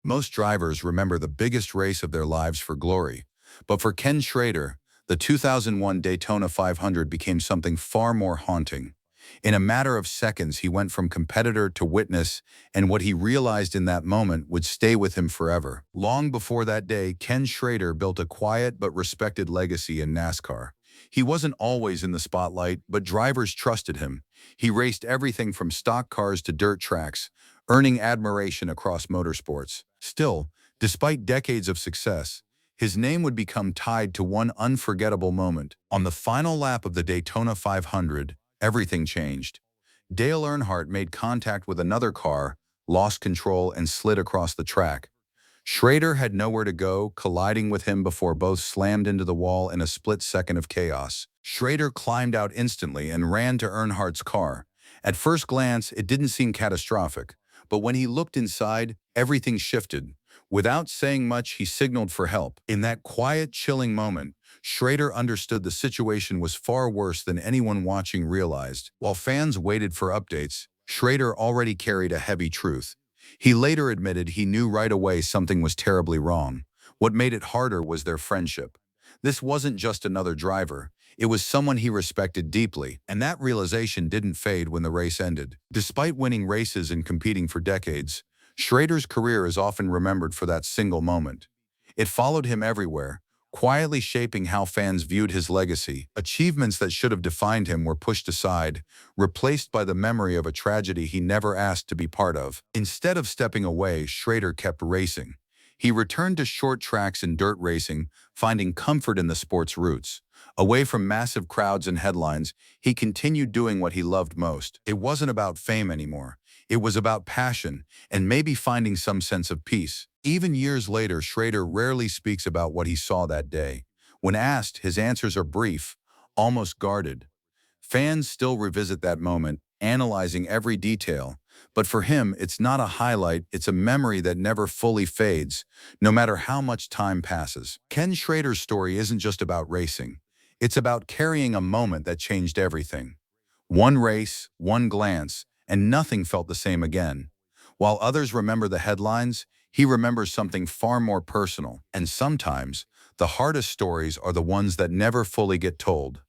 Most drivers remember the biggest race of their lives for glory, but for Ken Schrader, the 2001 Daytona 500 became something far more haunting. In a matter of seconds, he went from competitor to witness, and what he realized in that moment would stay with him forever. Long before that day, Ken Schrader built a quiet but respected legacy in NASCAR. He wasn't always in the spotlight, but drivers trusted him. He raced everything from stock cars to dirt tracks, earning admiration across motorsports. Still, despite decades of success, his name would become tied to one unforgettable moment. On the final lap of the Daytona 500, everything changed. Dale Earnhardt made contact with another car, lost control, and slid across the track. Schrader had nowhere to go, colliding with him before both slammed into the wall in a split second of chaos. Schrader climbed out instantly and ran to Earnhardt's car. At first glance, it didn't seem catastrophic, but when he looked inside, everything shifted. Without saying much, he signaled for help. In that quiet, chilling moment, Schrader understood the situation was far worse than anyone watching realized. While fans waited for updates, Schrader already carried a heavy truth. He later admitted he knew right away something was terribly wrong. What made it harder was their friendship. This wasn't just another driver. It was someone he respected deeply, and that realization didn't fade when the race ended. Despite winning races and competing for decades, Schrader's career is often remembered for that single moment. It followed him everywhere, quietly shaping how fans viewed his legacy. Achievements that should have defined him were pushed aside, replaced by the memory of a tragedy he never asked to be part of. Instead of stepping away, Schrader kept racing. He returned to short tracks and dirt racing, finding comfort in the sport's roots. Away from massive crowds and headlines, he continued doing what he loved most. It wasn't about fame anymore. It was about passion and maybe finding some sense of peace. Even years later, Schrader rarely speaks about what he saw that day. When asked, his answers are brief, almost guarded. Fans still revisit that moment, analyzing every detail. But for him, it's not a highlight, it's a memory that never fully fades, no matter how much time passes. Ken Schrader's story isn't just about racing. It's about carrying a moment that changed everything. One race, one glance, and nothing felt the same again. While others remember the headlines, he remembers something far more personal. And sometimes, the hardest stories are the ones that never fully get told.